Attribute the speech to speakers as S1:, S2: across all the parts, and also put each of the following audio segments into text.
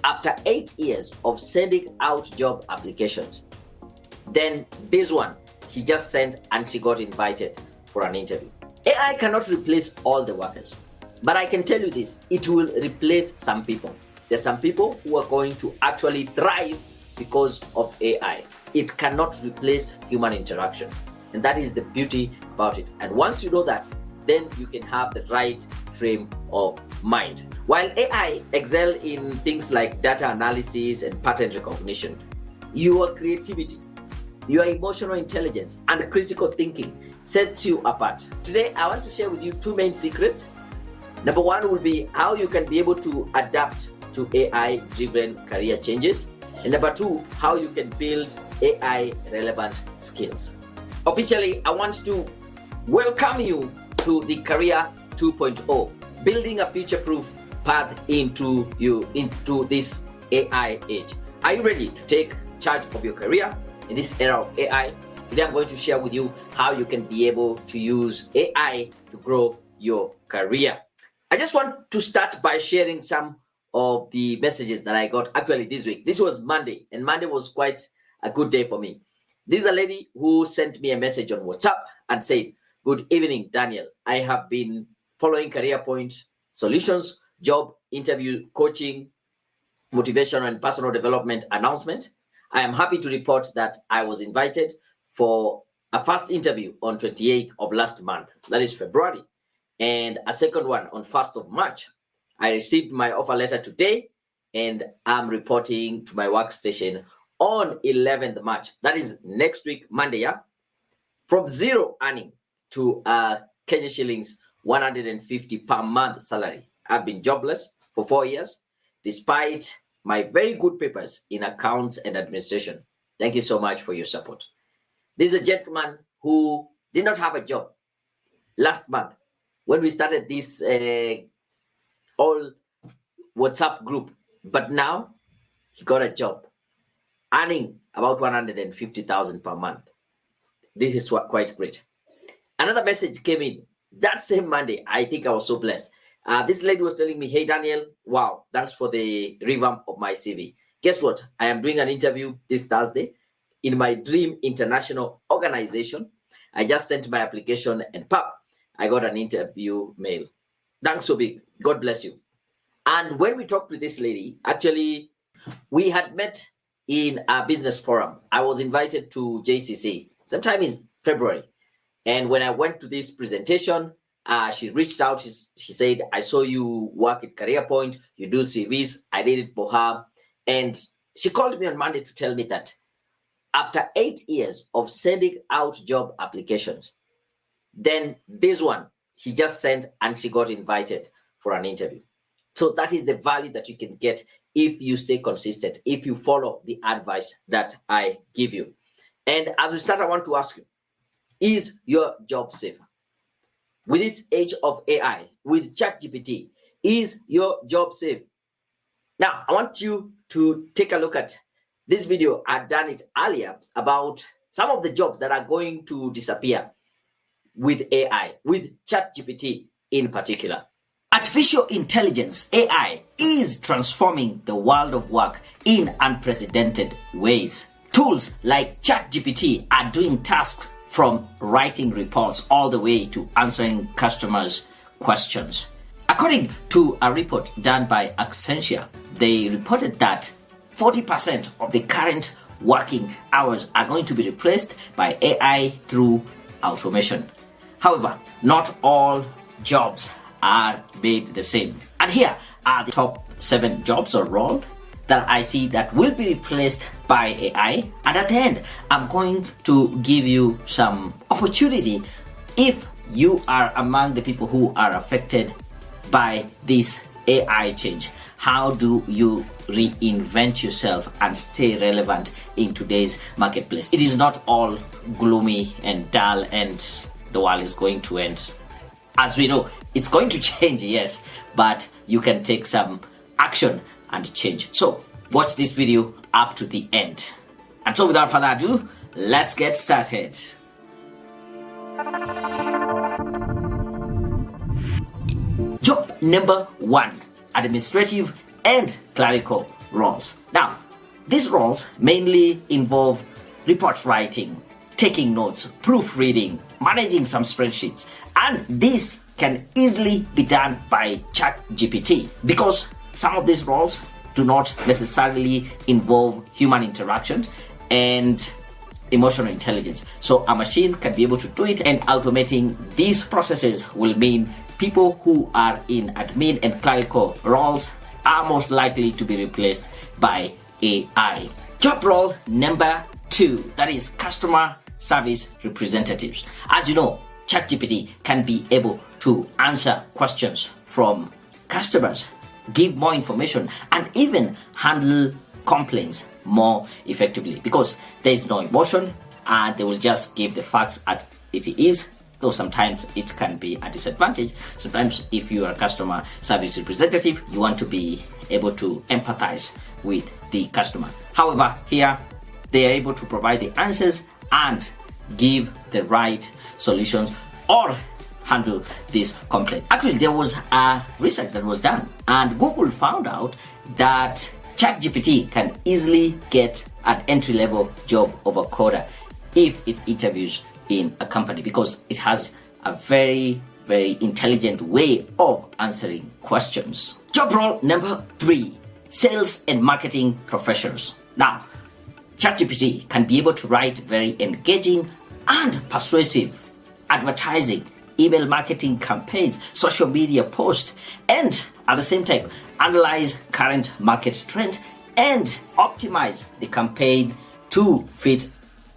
S1: after 8 years of sending out job applications, then this one, he just sent and she got invited for an interview. AI cannot replace all the workers, but I can tell you this, it will replace some people. There's some people who are going to actually thrive because of AI. It cannot replace human interaction. And that is the beauty about it. And once you know that, then you can have the right frame of mind. While AI excel in things like data analysis and pattern recognition, your creativity, your emotional intelligence, and critical thinking sets you apart. Today, I want to share with you two main secrets. Number one will be how you can be able to adapt to AI-driven career changes. And number two, how you can build AI-relevant skills. Officially, I want to welcome you to the Career 2.0, building a future-proof path into this AI age. Are you ready to take charge of your career in this era of AI? Today, I'm going to share with you how you can be able to use AI to grow your career. I just want to start by sharing some of the messages that I got actually this week. This was Monday, and Monday was quite a good day for me. This is a lady who sent me a message on WhatsApp and said, "Good evening, Daniel. I have been following Career Point Solutions, job interview, coaching, motivation, and personal development announcement. I am happy to report that I was invited for a first interview on 28th of last month, that is February, and a second one on 1st of March. I received my offer letter today, and I'm reporting to my workstation on 11th March. That is next week, Monday, yeah? From zero earning to Kenya shillings 150 per month salary. I've been jobless for 4 years, despite my very good papers in accounts and administration. Thank you so much for your support." This is a gentleman who did not have a job last month when we started this all WhatsApp group, but now he got a job, earning about 150,000 per month. This is quite great. Another message came in that same Monday. I think I was so blessed. This lady was telling me, "Hey, Daniel, wow, thanks for the revamp of my CV. Guess what? I am doing an interview this Thursday in my dream international organization. I just sent my application and pop, I got an interview mail. Thanks so big. God bless you." And when we talked with this lady, actually, we had met in a business forum. I was invited to JCC sometime in February. And when I went to this presentation, she reached out. She said, "I saw you work at Career Point. You do CVs." I did it for her. And she called me on Monday to tell me that after 8 years of sending out job applications, then this one, she just sent and she got invited for an interview. So that is the value that you can get if you stay consistent, if you follow the advice that I give you. And as we start, I want to ask you, is your job safe? With this age of AI, with ChatGPT, is your job safe? Now, I want you to take a look at this video. I've done it earlier about some of the jobs that are going to disappear with AI, with ChatGPT in particular. Artificial intelligence, AI, is transforming the world of work in unprecedented ways. Tools like ChatGPT are doing tasks from writing reports all the way to answering customers' questions. According to a report done by Accenture, they reported that 40% of the current working hours are going to be replaced by AI through automation. However, not all jobs are made the same. And here are the top 7 jobs or roles that I see that will be replaced by AI. And at the end, I'm going to give you some opportunity if you are among the people who are affected by this AI change. How do you reinvent yourself and stay relevant in today's marketplace? It is not all gloomy and dull and the world is going to end. As we know, it's going to change, yes, but you can take some action and change. So watch this video up to the end. And so without further ado, let's get started. Job number 1, administrative and clerical roles. Now, these roles mainly involve report writing, taking notes, proofreading, managing some spreadsheets, and this can easily be done by ChatGPT because some of these roles do not necessarily involve human interactions and emotional intelligence. So a machine can be able to do it, and automating these processes will mean people who are in admin and clerical roles are most likely to be replaced by AI. Job role number 2, that is customer service representatives. As you know, ChatGPT can be able to answer questions from customers, give more information, and even handle complaints more effectively because there is no emotion and they will just give the facts as it is, though sometimes it can be a disadvantage. Sometimes if you are a customer service representative, you want to be able to empathize with the customer. However, here they are able to provide the answers and give the right solutions or handle this complaint. Actually, there was a research that was done and Google found out that ChatGPT can easily get an entry-level job of a coder if it interviews in a company because it has a very, very intelligent way of answering questions. Job role number 3, sales and marketing professionals. Now, ChatGPT can be able to write very engaging and persuasive advertising, email marketing campaigns, social media posts, and at the same time analyze current market trends and optimize the campaign to fit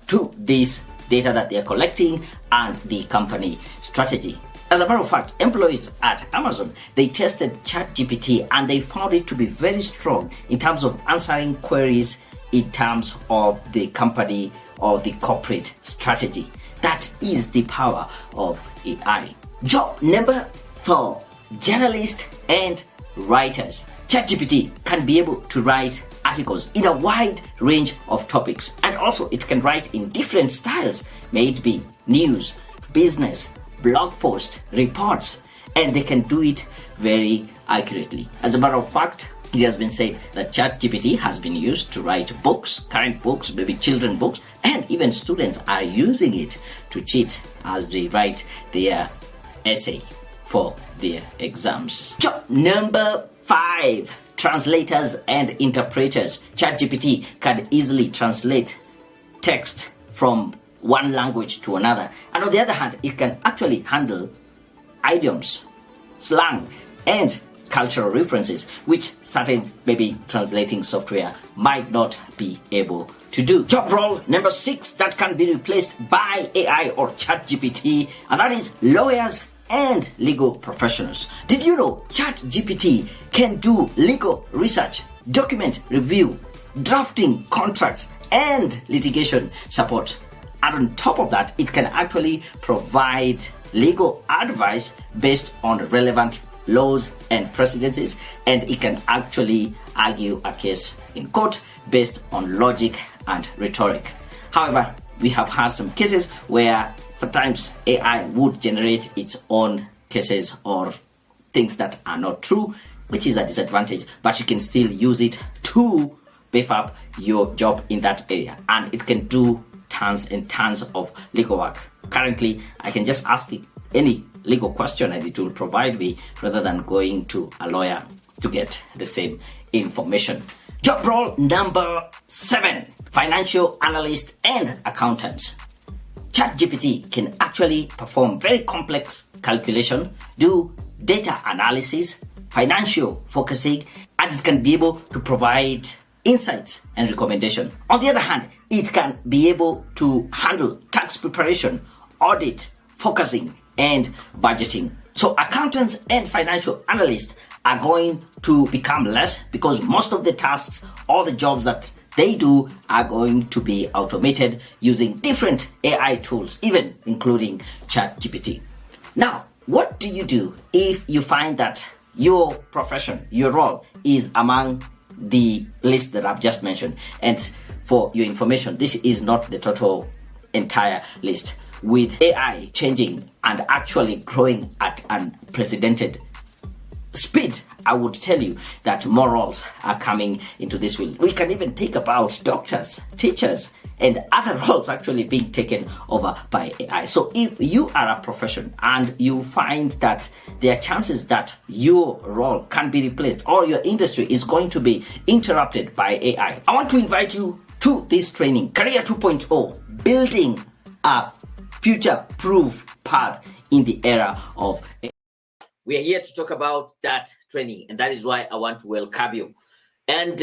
S1: to this data that they are collecting and the company strategy. As a matter of fact, employees at Amazon, they tested ChatGPT and they found it to be very strong in terms of answering queries in terms of the company or the corporate strategy. That is the power of AI. Job number 4, journalists and writers. ChatGPT can be able to write articles in a wide range of topics, and also it can write in different styles, may it be news, business, blog posts, reports, and they can do it very accurately. As a matter of fact, it has been said that ChatGPT has been used to write books, current books, maybe children books, and even students are using it to cheat as they write their essay for their exams. Job number 5, translators and interpreters. ChatGPT can easily translate text from one language to another, and on the other hand, it can actually handle idioms, slang, and cultural references, which certain maybe translating software might not be able to do. Job role number 6 that can be replaced by AI or ChatGPT, and that is lawyers and legal professionals. Did you know ChatGPT can do legal research, document review, drafting contracts, and litigation support? And on top of that, it can actually provide legal advice based on relevant laws and precedences, and it can actually argue a case in court based on logic and rhetoric. However, we have had some cases where sometimes AI would generate its own cases or things that are not true, which is a disadvantage, but you can still use it to beef up your job in that area, and it can do tons and tons of legal work. Currently, I can just ask it any legal question and it will provide me rather than going to a lawyer to get the same information. Job role number 7, financial analysts and accountants. ChatGPT can actually perform very complex calculation, do data analysis, financial focusing, and it can be able to provide insights and recommendation. On the other hand, it can be able to handle tax preparation, audit, focusing, and budgeting. So accountants and financial analysts are going to become less because most of the tasks or the jobs that they do are going to be automated using different AI tools, even including ChatGPT. Now, what do you do if you find that your profession, your role is among the list that I've just mentioned? And for your information, this is not the total entire list. With AI changing and actually growing at an unprecedented speed, I would tell you that more roles are coming into this field. We can even think about doctors, teachers, and other roles actually being taken over by AI. So if you are a profession and you find that there are chances that your role can be replaced or your industry is going to be interrupted by AI, I want to invite you to this training, Career 2.0, building a future-proof path in the era of AI. We are here to talk about that training, and that is why I want to welcome you. And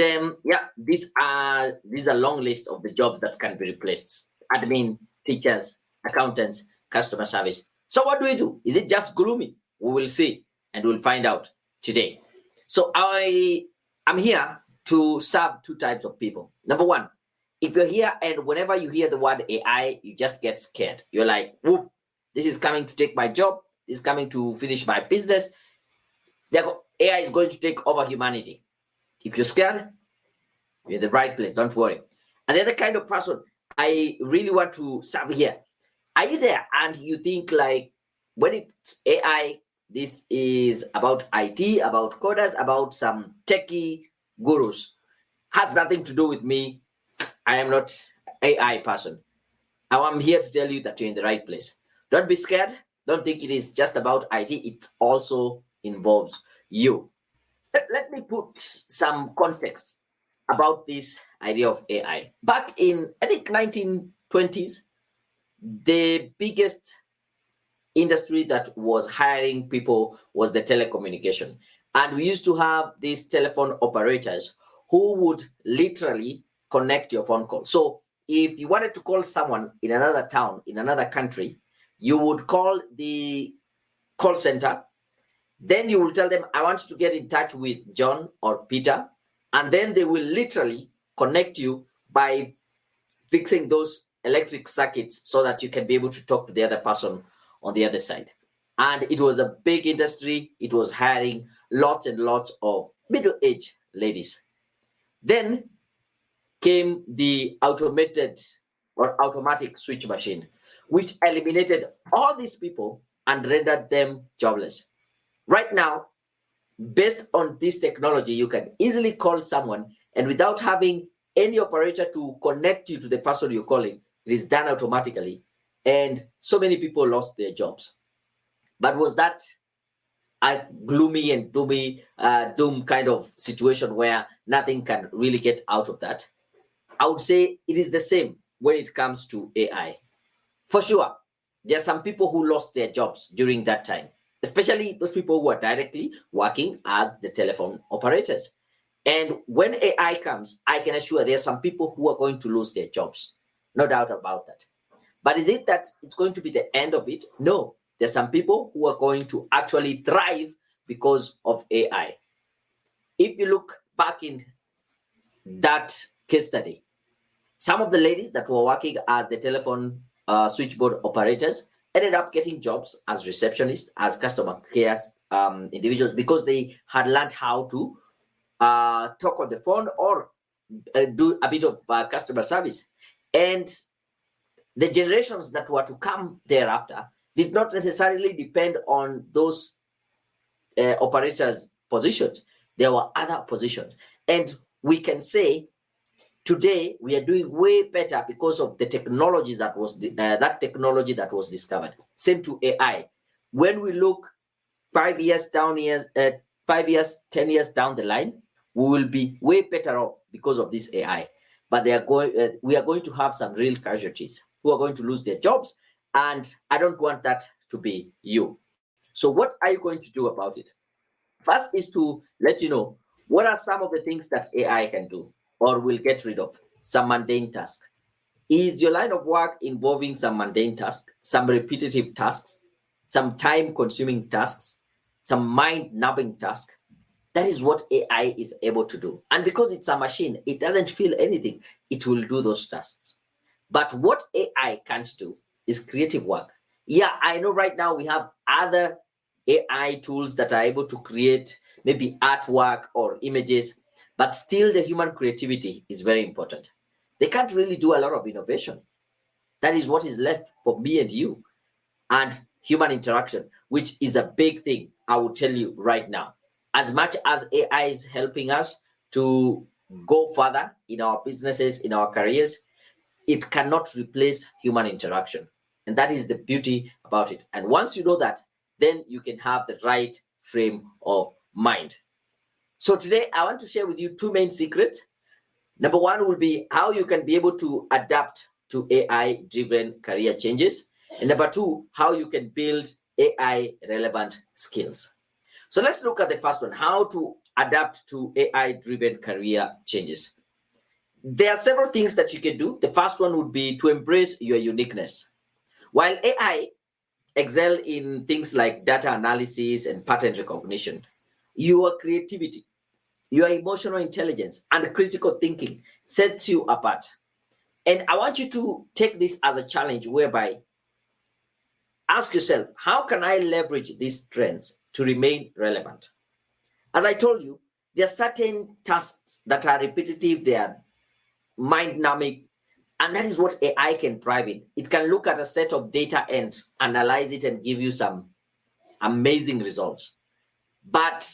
S1: these are a long list of the jobs that can be replaced: admin, teachers, accountants, customer service. So what do we do? Is it just gloomy? We will see, and we'll find out today. So I'm here to serve two types of people. Number one, if you're here and whenever you hear the word AI, you just get scared. You're like, whoop, this is coming to take my job. This is coming to finish my business. AI is going to take over humanity. If you're scared, you're in the right place. Don't worry. And the other kind of person I really want to serve here. Are you there and you think like, when it's AI, this is about IT, about coders, about some techie gurus. Has nothing to do with me. I am not AI person. I'm here to tell you that you're in the right place. Don't be scared. Don't think it is just about IT. It also involves you. Let me put some context about this idea of AI. Back in, I think, 1920s, the biggest industry that was hiring people was the telecommunication. And we used to have these telephone operators who would literally connect your phone call. So if you wanted to call someone in another town, in another country, you would call the call center. Then you will tell them, I want you to get in touch with John or Peter. And then they will literally connect you by fixing those electric circuits so that you can be able to talk to the other person on the other side. And it was a big industry. It was hiring lots and lots of middle-aged ladies. Then came the automated or automatic switch machine, which eliminated all these people and rendered them jobless. Right now, based on this technology, you can easily call someone, and without having any operator to connect you to the person you're calling, it is done automatically. And so many people lost their jobs. But was that a gloomy and doom kind of situation where nothing can really get out of that? I would say it is the same when it comes to AI. For sure, there are some people who lost their jobs during that time, especially those people who are directly working as the telephone operators. And when AI comes, I can assure there are some people who are going to lose their jobs. No doubt about that. But is it that it's going to be the end of it? No. There are some people who are going to actually thrive because of AI. If you look back in that case study, some of the ladies that were working as the telephone switchboard operators ended up getting jobs as receptionists, as customer care individuals, because they had learned how to talk on the phone or do a bit of customer service. And the generations that were to come thereafter did not necessarily depend on those operators' positions. There were other positions. And we can say today we are doing way better because of the technologies that was technology that was discovered. Same to AI. When we look 5 years down 10 years down the line, we will be way better off because of this AI. But we are going to have some real casualties who are going to lose their jobs, and I don't want that to be you. So what are you going to do about it? First is to let you know what are some of the things that AI can do or will get rid of. Some mundane tasks. Is your line of work involving some mundane tasks, some repetitive tasks, some time-consuming tasks, some mind-numbing tasks? That is what AI is able to do. And because it's a machine, it doesn't feel anything. It will do those tasks. But what AI can't do is creative work. Yeah, I know right now we have other AI tools that are able to create maybe artwork or images, but still the human creativity is very important. They can't really do a lot of innovation. That is what is left for me and you, and human interaction, which is a big thing, I will tell you right now. As much as AI is helping us to go further in our businesses, in our careers, it cannot replace human interaction. And that is the beauty about it. And once you know that, then you can have the right frame of mind. So today I want to share with you two main secrets. Number one will be how you can be able to adapt to AI driven career changes. And number two, how you can build AI relevant skills. So let's look at the first one, how to adapt to AI driven career changes. There are several things that you can do. The first one would be to embrace your uniqueness. While AI excel in things like data analysis and pattern recognition, your creativity, your emotional intelligence, and critical thinking sets you apart. And I want you to take this as a challenge whereby ask yourself, how can I leverage these trends to remain relevant? As I told you, there are certain tasks that are repetitive, they are mind numbing, and that is what AI can thrive in. It can look at a set of data and analyze it and give you some amazing results. But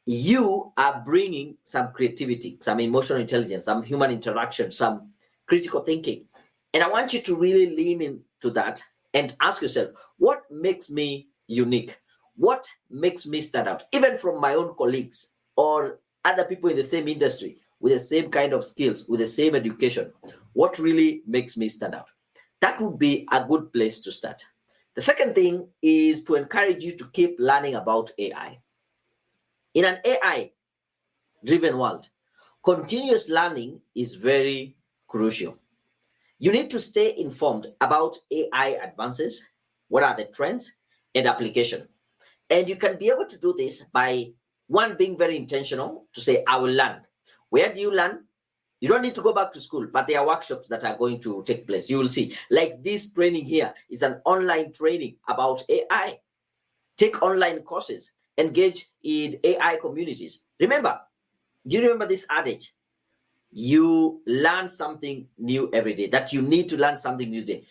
S1: you are bringing some creativity, some emotional intelligence, some human interaction, some critical thinking. And I want you to really lean into that and ask yourself, what makes me unique? What makes me stand out? Even from my own colleagues or other people in the same industry with the same kind of skills, with the same education, what really makes me stand out? That would be a good place to start. The second thing is to encourage you to keep learning about AI. In an AI driven world, continuous learning is very crucial. You need to stay informed about AI advances, what are the trends and application. And you can be able to do this by one, being very intentional to say, I will learn. Where do you learn? You don't need to go back to school, but there are workshops that are going to take place. You will see, like this training here is an online training about AI. Take online courses, engage in AI communities. Remember, do you remember this adage? You learn something new every day. That you need to learn something new day.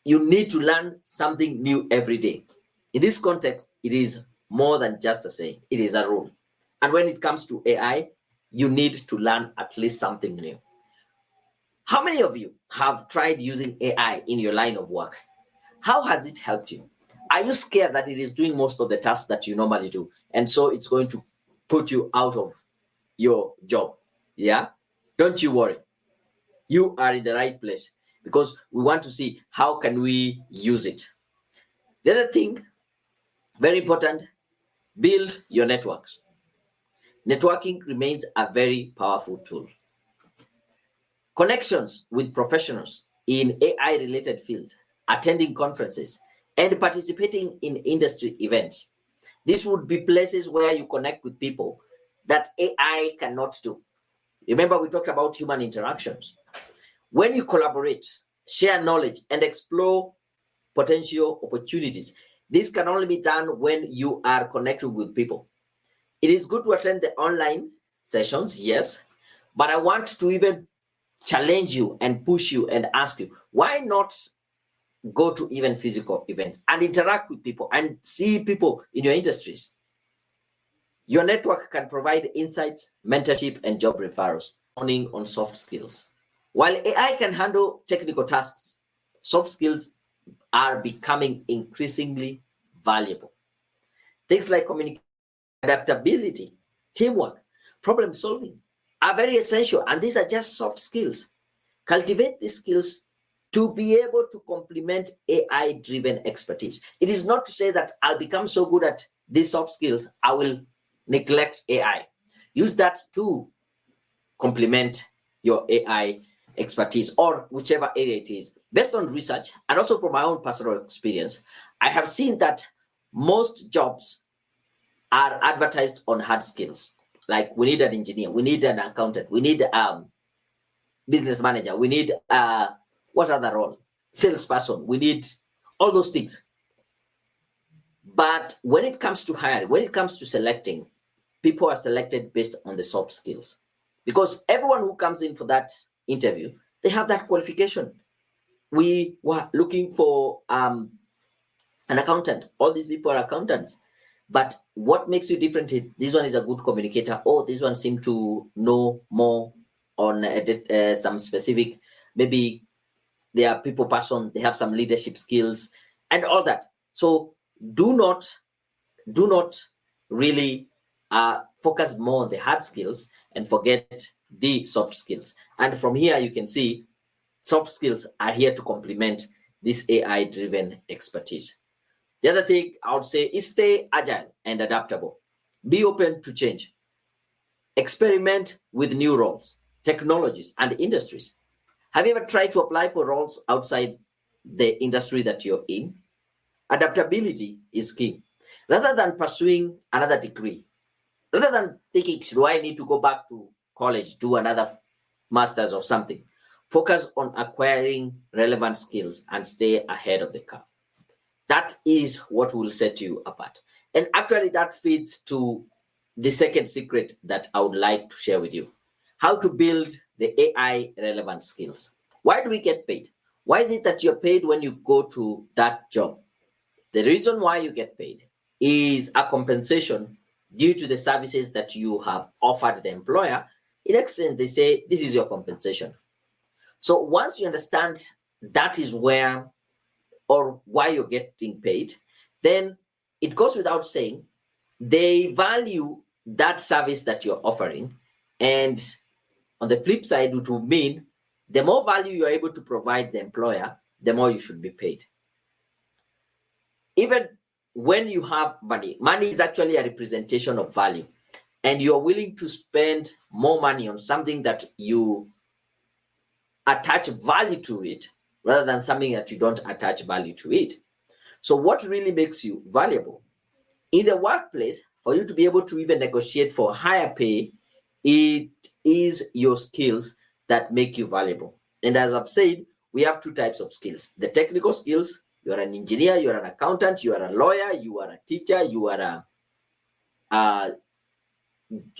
S1: You need to learn something new every day. In this context, it is more than just a saying, it is a rule. And when it comes to AI, you need to learn at least something new. How many of you have tried using AI in your line of work? How has it helped you? Are you scared that it is doing most of the tasks that you normally do? And so it's going to put you out of your job. Yeah? Don't you worry. You are in the right place because we want to see how can we use it. The other thing, very important, build your networks. Networking remains a very powerful tool. Connections with professionals in AI related field, attending conferences, and participating in industry events. These would be places where you connect with people that AI cannot do. Remember, we talked about human interactions. When you collaborate, share knowledge, and explore potential opportunities, this can only be done when you are connecting with people. It is good to attend the online sessions, yes, but I want to even challenge you and push you and ask you, why not go to even physical events and interact with people and see people in your industries? Your network can provide insights, mentorship, and job referrals, honing on soft skills. While AI can handle technical tasks, soft skills are becoming increasingly valuable. Things like communication, adaptability, teamwork, problem solving are very essential, and these are just soft skills. Cultivate these skills to be able to complement AI driven expertise. It is not to say that I'll become so good at these soft skills, I will neglect AI. Use that to complement your AI expertise or whichever area it is. Based on research and also from my own personal experience, I have seen that most jobs are advertised on hard skills. Like we need an engineer, we need an accountant, we need business manager, we need what other role? Salesperson, we need all those things. But when it comes to hiring, when it comes to selecting, people are selected based on the soft skills. Because everyone who comes in for that interview, they have that qualification. We were looking for an accountant. All these people are accountants. But what makes you different is this one is a good communicator. Oh, this one seems to know more on some specific, maybe they are people person, they have some leadership skills and all that. So do not really focus more on the hard skills and forget the soft skills. And from here you can see soft skills are here to complement this AI driven expertise. The other thing I would say is stay agile and adaptable. Be open to change. Experiment with new roles, technologies, and industries. Have you ever tried to apply for roles outside the industry that you're in? Adaptability is key. Rather than pursuing another degree, rather than thinking, do I need to go back to college, do another master's or something, focus on acquiring relevant skills and stay ahead of the curve. That is what will set you apart. And actually, that fits to the second secret that I would like to share with you: how to build the AI relevant skills. Why do we get paid? Why is it that you're paid when you go to that job? The reason why you get paid is a compensation due to the services that you have offered the employer. In exchange, they say, this is your compensation. So once you understand that is where or why you're getting paid, then it goes without saying they value that service that you're offering. And on the flip side, it will mean the more value you're able to provide the employer, the more you should be paid. Even when you have money, money is actually a representation of value, and you're willing to spend more money on something that you attach value to it rather than something that you don't attach value to it. So what really makes you valuable in the workplace for you to be able to even negotiate for higher pay? It is your skills that make you valuable. And as I've said, we have two types of skills: the technical skills. You are an engineer, you are an accountant, you are a lawyer, you are a teacher, you are a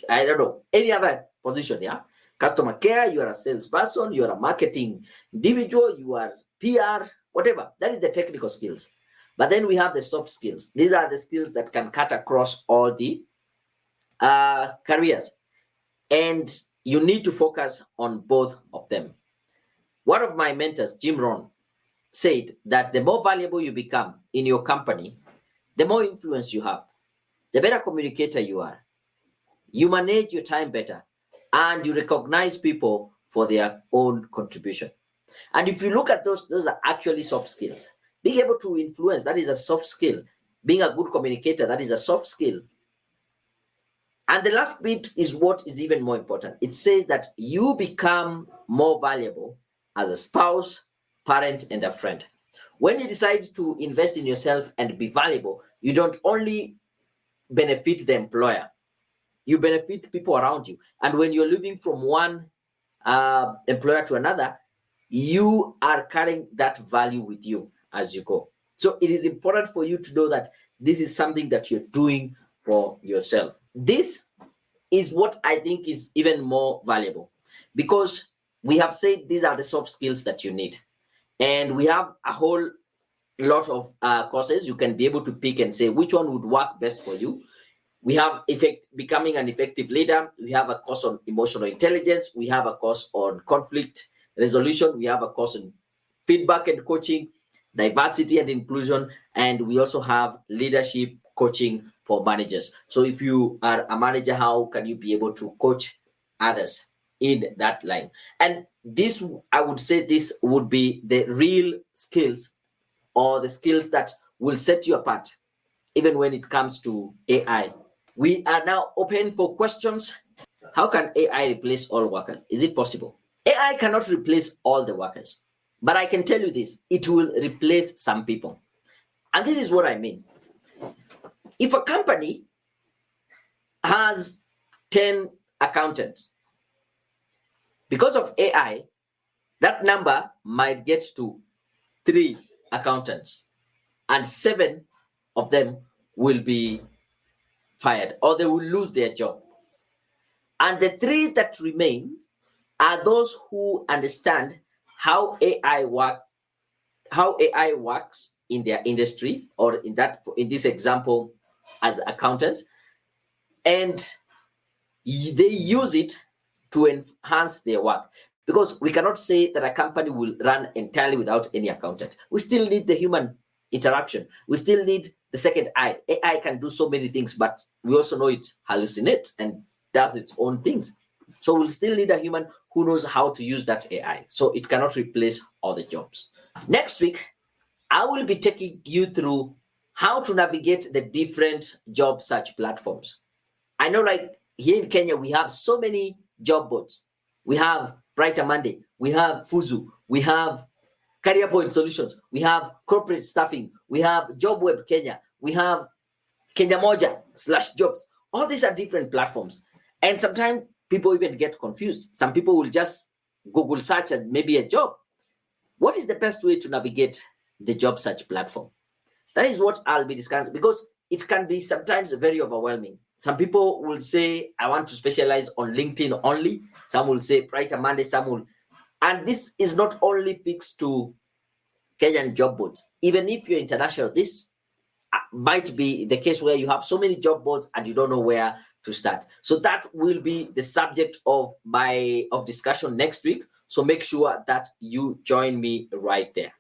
S1: I don't know, any other position, yeah? Customer care, you are a salesperson, you are a marketing individual, you are PR, whatever. That is the technical skills. But then we have the soft skills. These are the skills that can cut across all the careers. And you need to focus on both of them. One of my mentors, Jim Rohn, said that the more valuable you become in your company, the more influence you have, the better communicator you are. You manage your time better, and you recognize people for their own contribution. And if you look at those are actually soft skills. Being able to influence, that is a soft skill. Being a good communicator, that is a soft skill. And the last bit is what is even more important. It says that you become more valuable as a spouse, parent, and a friend. When you decide to invest in yourself and be valuable, you don't only benefit the employer, you benefit people around you. And when you're living from one employer to another, you are carrying that value with you as you go. So it is important for you to know that this is something that you're doing for yourself. This is what I think is even more valuable, because we have said these are the soft skills that you need. And we have a whole lot of courses you can be able to pick and say which one would work best for you. We have becoming an effective leader. We have a course on emotional intelligence. We have a course on conflict resolution. We have a course on feedback and coaching, diversity and inclusion, and we also have leadership coaching for managers. So if you are a manager, how can you be able to coach others in that line? And this, I would say, this would be the real skills, or the skills that will set you apart, even when it comes to AI. We are now open for questions. How can AI replace all workers? Is it possible? AI cannot replace all the workers, but I can tell you this: it will replace some people. And this is what I mean. If a company has 10 accountants, because of AI, that number might get to 3 accountants, and 7 of them will be fired, or they will lose their job. And the 3 that remain are those who understand how AI works in their industry, or in this example, as accountants, and they use it to enhance their work. Because we cannot say that a company will run entirely without any accountant. We still need the human interaction. We still need the second eye. AI can do so many things, but we also know it hallucinates and does its own things. So we'll still need a human who knows how to use that AI. So it cannot replace all the jobs. Next week, I will be taking you through how to navigate the different job search platforms. I know, like here in Kenya, we have so many job boards. We have Brighter Monday, we have Fuzu, we have Career Point Solutions, we have Corporate Staffing, we have JobWeb Kenya, we have Kenya Moja/jobs. All these are different platforms. And sometimes people even get confused. Some people will just Google search and maybe a job. What is the best way to navigate the job search platform? That is what I'll be discussing, because it can be sometimes very overwhelming. Some people will say, I want to specialize on LinkedIn only. Some will say Brighter Monday, some will. And this is not only fixed to Kenyan job boards. Even if you're international, this might be the case where you have so many job boards and you don't know where to start. So that will be the subject of discussion next week. So make sure that you join me right there.